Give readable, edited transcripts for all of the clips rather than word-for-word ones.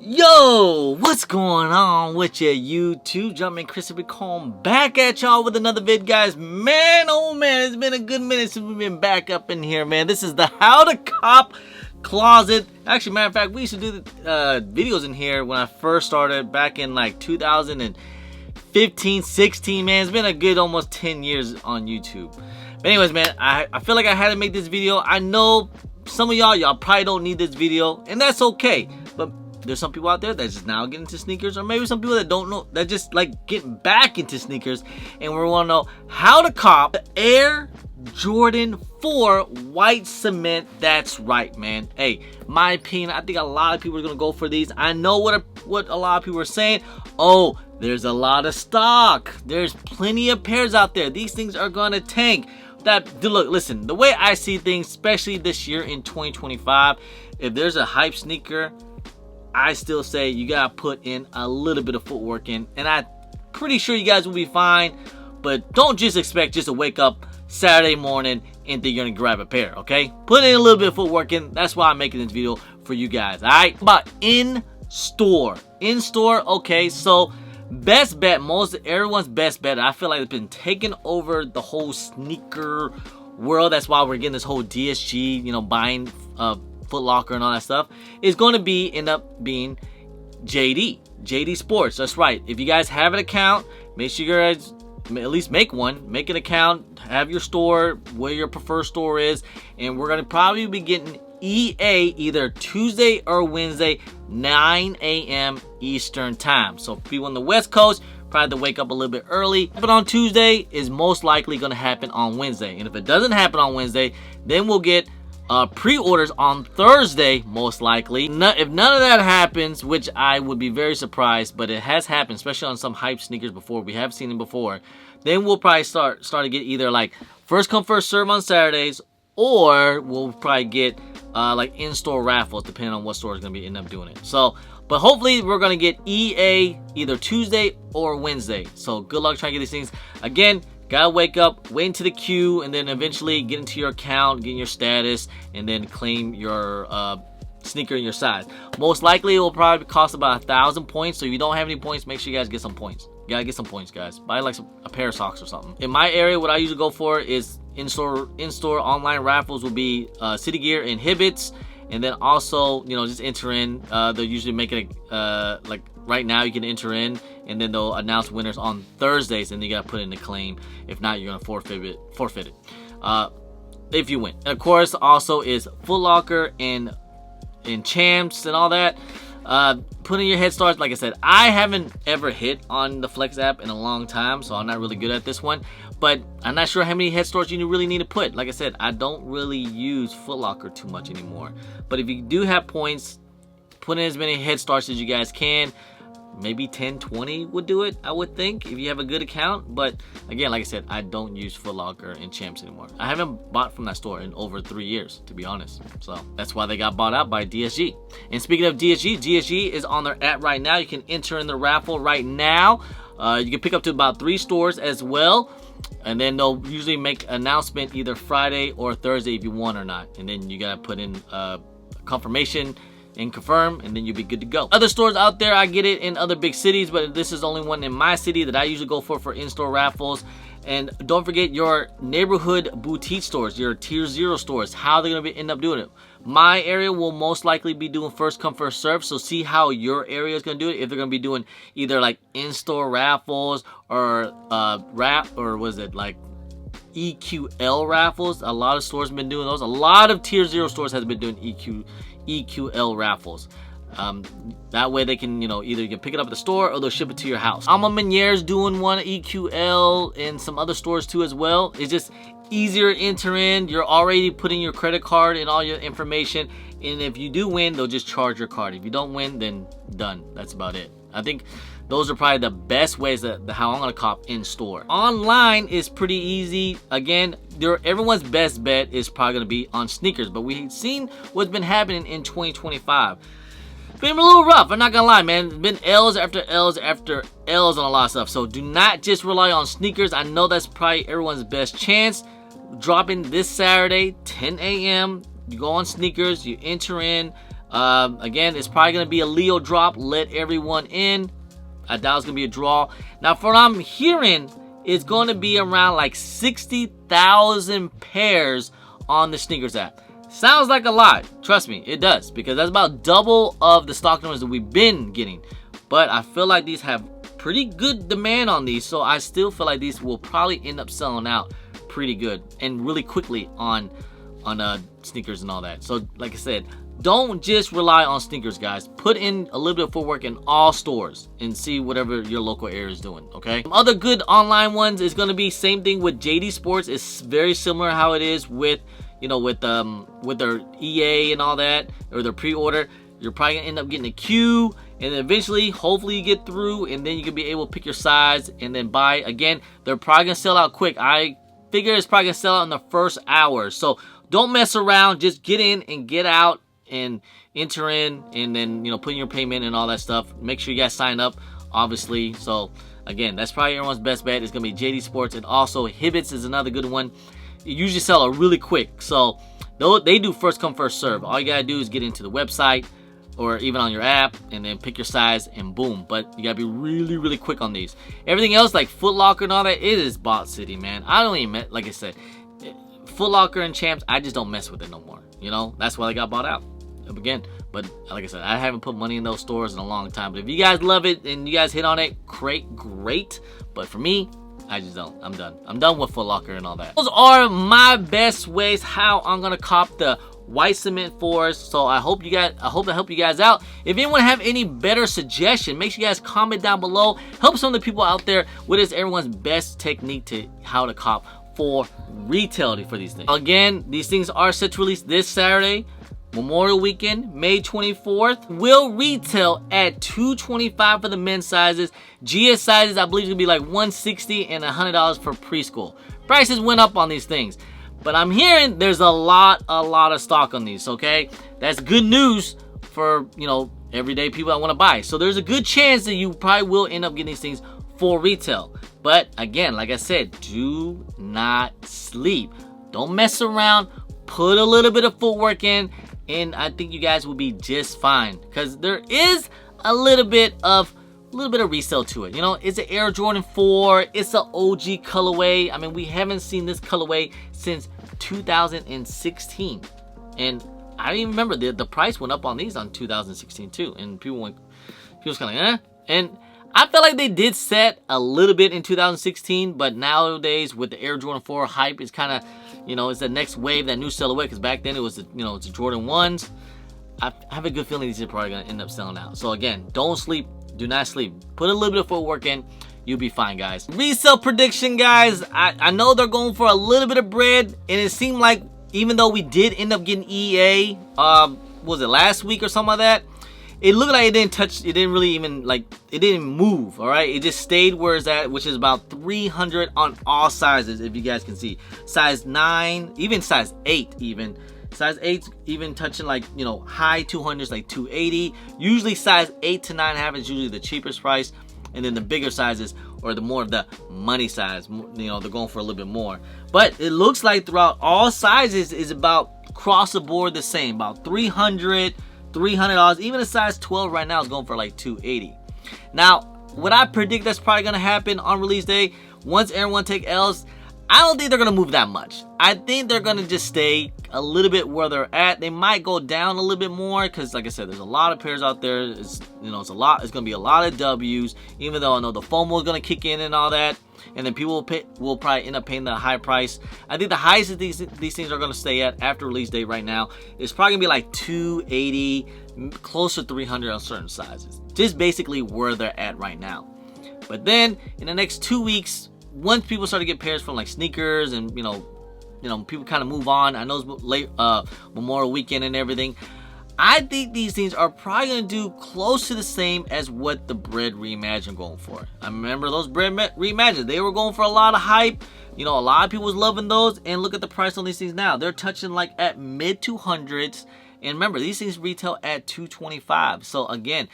Yo, what's going on with your YouTube? Jumpman Christopher Calm back at y'all with another vid, guys. Man, oh man, it's been a good minute since we've been back up in here, man. This is the How to Cop closet. Actually, matter of fact, we used to do the videos in here when I first started back in like 2015, 16, man. It's been a good almost 10 years on YouTube. But anyways, man, I feel like I had to make this video. I know some of y'all probably don't need this video, and that's okay. But there's some people out there that's just now getting into sneakers, or maybe some people that don't know, that just like getting back into sneakers, and we want to know how to cop the Air Jordan 4 white cement. That's right, man. Hey, my opinion, I think a lot of people are gonna go for these. I know what a lot of people are saying. Oh, there's a lot of stock. There's plenty of pairs out there. These things are gonna tank. Look, listen, the way I see things, especially this year in 2025, if there's a hype sneaker, I still say you gotta put in a little bit of footwork in, and I'm pretty sure you guys will be fine. But don't just expect just to wake up Saturday morning and think you're gonna grab a pair, okay? Put in a little bit of footwork in. That's why I'm making this video for you guys, all right? About in-store, okay, so best bet, everyone's best bet, I feel like it's been taking over the whole sneaker world. That's why we're getting this whole DSG, buying Foot Locker and all that stuff, is going to end up being JD Sports. That's right. If you guys have an account, make sure you guys at least make an account, have your store where your preferred store is, and we're going to probably be getting EA either Tuesday or Wednesday, 9 a.m. Eastern time. So people on the West Coast probably have to wake up a little bit early. But on Tuesday is most likely going to happen on Wednesday. And if it doesn't happen on Wednesday, then we'll get pre-orders on Thursday, most likely. If none of that happens, which I would be very surprised, but it has happened, especially on some hype sneakers before. We have seen them before. Then we'll probably start to get either like first come first serve on Saturdays, or we'll probably get like in-store raffles, depending on what store is going to end up doing it. So, but hopefully we're going to get EA either Tuesday or Wednesday. So good luck trying to get these things. Again, gotta wake up, wait into the queue, and then eventually get into your account, get your status, and then claim your sneaker in your size. Most likely it will probably cost about 1,000 points. So if you don't have any points, make sure you guys get some points. You gotta get some points, guys. Buy like a pair of socks or something. In my area, what I usually go for is in-store online raffles will be City Gear and Hibbits, and then also just enter in. They'll usually make it like right now you can enter in, and then they'll announce winners on Thursdays, and you gotta put in the claim. If not, you're gonna forfeit it if you win. And of course, also is Foot Locker and Champs and all that. Put in your head starts. Like I said, I haven't ever hit on the Flex app in a long time, so I'm not really good at this one. But I'm not sure how many head starts you really need to put. Like I said, I don't really use Foot Locker too much anymore. But if you do have points, put in as many head starts as you guys can. Maybe 10, 20 would do it, I would think, if you have a good account. But again, like I said, I don't use Foot Locker and Champs anymore. I haven't bought from that store in over 3 years, to be honest. So that's why they got bought out by DSG. And speaking of DSG is on their app right now. You can enter in the raffle right now. You can pick up to about 3 stores as well. And then they'll usually make an announcement either Friday or Thursday if you won or not. And then you gotta put in confirmation and confirm, and then you'll be good to go. Other stores out there, I get it in other big cities, but this is only one in my city that I usually go for in-store raffles. And don't forget your neighborhood boutique stores, your tier 0 stores, how they're gonna end up doing it. My area will most likely be doing first come first serve, so see how your area is gonna do it. If they're gonna be doing either like in-store raffles or like EQL raffles. A lot of stores have been doing those. A lot of tier 0 stores has been doing EQL raffles. That way they can, either you can pick it up at the store or they'll ship it to your house. Alma Menier's doing one EQL, and some other stores too as well. It's just easier to enter in. You're already putting your credit card and all your information, and if you do win, they'll just charge your card. If you don't win, then done. That's about it. I think those are probably the best ways how I'm gonna cop in store. Online is pretty easy. Again, everyone's best bet is probably gonna be on sneakers, but we've seen what's been happening in 2025. Been a little rough, I'm not gonna lie, man. It's been L's after L's after L's on a lot of stuff. So do not just rely on sneakers. I know that's probably everyone's best chance. Dropping this Saturday, 10 a.m. You go on sneakers, you enter in Again, it's probably gonna be a Leo drop. Let everyone in. I doubt it's gonna be a draw. Now, from what I'm hearing, it's gonna be around like 60,000 pairs on the sneakers app. Sounds like a lot. Trust me, it does, because that's about double of the stock numbers that we've been getting. But I feel like these have pretty good demand on these, so I still feel like these will probably end up selling out pretty good and really quickly on sneakers and all that. So like I said, don't just rely on sneakers, guys. Put in a little bit of footwork in all stores and see whatever your local area is doing, okay? Some other good online ones is going to be same thing with JD Sports. It's very similar how it is with, you know, with their EA and all that, or their pre-order. You're probably gonna end up getting a queue, and then eventually, hopefully you get through, and then you can be able to pick your size and then buy. Again, they're probably gonna sell out quick. I figure it's probably gonna sell out in the first hour. So don't mess around. Just get in and get out and enter in, and then, you know, put in your payment and all that stuff. Make sure you guys sign up, obviously. So again, that's probably everyone's best bet. It's gonna be JD Sports, and also Hibbets is another good one. You usually sell out really quick, so they do first come first serve. All you gotta do is get into the website or even on your app and then pick your size and boom. But you gotta be really quick on these. Everything else like Foot Locker and all that, it is bot city, man. I don't even, like I said, Foot Locker and Champs, I just don't mess with it no more. You know, that's why they got bought out again. But like I said, I haven't put money in those stores in a long time. But if you guys love it and you guys hit on it, great. But for me, I just don't. I'm done. I'm done with Foot Locker and all that. Those are my best ways how I'm gonna cop the white cement fours. So I hope that helped you guys out. If anyone have any better suggestion, make sure you guys comment down below. Help some of the people out there. What is everyone's best technique to how to cop for retail for these things? Again, these things are set to release this Saturday, Memorial Weekend, May 24th. Will retail at $225 for the men's sizes. GS sizes, I believe, is gonna be like $160 and $100 for preschool. Prices went up on these things, but I'm hearing there's a lot of stock on these. Okay, that's good news for, you know, everyday people that want to buy. So there's a good chance that you probably will end up getting these things for retail. But again, like I said, do not sleep. Don't mess around. Put a little bit of footwork in, and I think you guys will be just fine, because there is a little bit of resale to it. You know, it's an Air Jordan 4. It's an OG colorway. I mean, we haven't seen this colorway since 2016, and I even remember the price went up on these on 2016 too, and people was kind of like, eh. And I felt like they did set a little bit in 2016, but nowadays with the Air Jordan 4 hype, it's kind of, you know, it's the next wave, that new silhouette, because back then it was, you know, it's the Jordan 1s. I have a good feeling these are probably going to end up selling out. So again, don't sleep. Do not sleep. Put a little bit of footwork in. You'll be fine, guys. Resale prediction, guys. I know they're going for a little bit of bread, and it seemed like even though we did end up getting EA, was it last week or something like that? It looked like it didn't touch, it didn't really even, like, it didn't move, all right? It just stayed where it's at, which is about 300 on all sizes, if you guys can see. Size 9, even size 8 even. Size 8's even touching, like, you know, high 200s, like 280. Usually size 8 to 9.5 is usually the cheapest price. And then the bigger sizes, or the more of the money size, you know, they're going for a little bit more. But it looks like throughout all sizes is about across the board the same, about $300. Even a size 12 right now is going for like $280. Now, what I predict that's probably going to happen on release day, once everyone take L's, I don't think they're going to move that much. I think they're going to just stay a little bit where they're at. They might go down a little bit more because, like I said, there's a lot of pairs out there. It's, you know, it's going to be a lot of W's, even though I know the FOMO is going to kick in and all that. And then people will probably end up paying the high price. I think the highest that these things are going to stay at after release date right now is probably going to be like 280, close to 300 on certain sizes. Just basically where they're at right now. But then in the next 2 weeks, once people start to get pairs from like sneakers and you know people kind of move on. I know it's late Memorial Weekend and everything. I think these things are probably going to do close to the same as what the Bread Reimagined going for. I remember those Bread Reimagined. They were going for a lot of hype. You know, a lot of people was loving those. And look at the price on these things now. They're touching like at mid 200s. And remember, these things retail at $225. So again,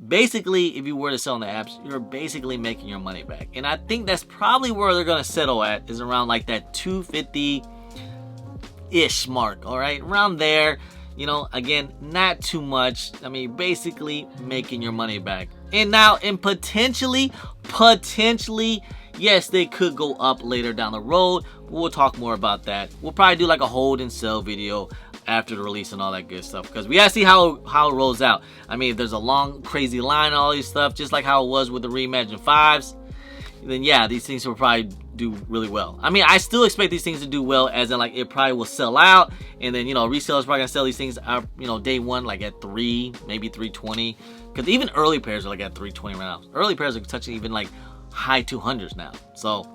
basically, if you were to sell on the apps, you're basically making your money back. And I think that's probably where they're going to settle at, is around like that 250-ish mark. All right, around there. You know, again, not too much. I mean, basically making your money back. And now, and potentially, yes, they could go up later down the road. But we'll talk more about that. We'll probably do like a hold and sell video after the release and all that good stuff, because we gotta see how it rolls out. I mean, if there's a long, crazy line and all these stuff, just like how it was with the Reimagine 5s, then yeah, these things will probably do really well. I mean, I still expect these things to do well, as in like it probably will sell out, and then, you know, resellers probably gonna sell these things out, you know, day one, like at 3, maybe 320, because even early pairs are like at 320 right now. Early pairs are touching even like high 200s now. So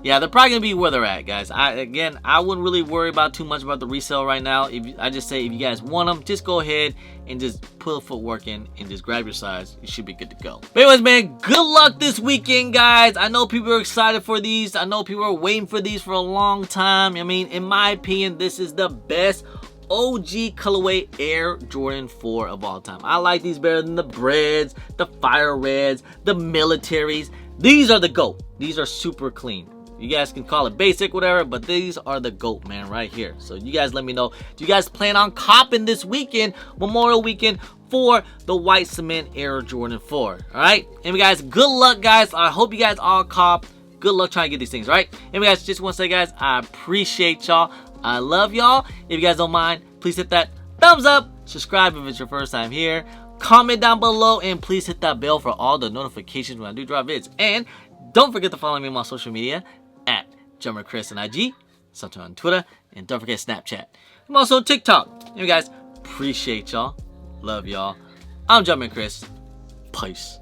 yeah, they're probably gonna be where they're at, guys. I wouldn't really worry about too much about the resale right now. I just say, if you guys want them, just go ahead and just put the footwork in and just grab your size. You should be good to go. But anyways, man, good luck this weekend, guys. I know people are excited for these. I know people are waiting for these for a long time. I mean, in my opinion, this is the best OG colorway Air Jordan 4 of all time. I like these better than the Breads, the Fire Reds, the Militaries. These are the GOAT. These are super clean. You guys can call it basic, whatever, but these are the GOAT, man, right here. So you guys let me know. Do you guys plan on copping this weekend, Memorial Weekend, for the white cement Air Jordan 4? All right? And guys, good luck, guys. I hope you guys all cop. Good luck trying to get these things, all right? And guys, just want to say, guys, I appreciate y'all. I love y'all. If you guys don't mind, please hit that thumbs up. Subscribe if it's your first time here. Comment down below, and please hit that bell for all the notifications when I do drop vids. And don't forget to follow me on my social media at Drummer Chris on IG, sometimes on Twitter, and don't forget Snapchat. I'm also on TikTok. You guys, appreciate y'all. Love y'all. I'm Drummer Chris. Peace.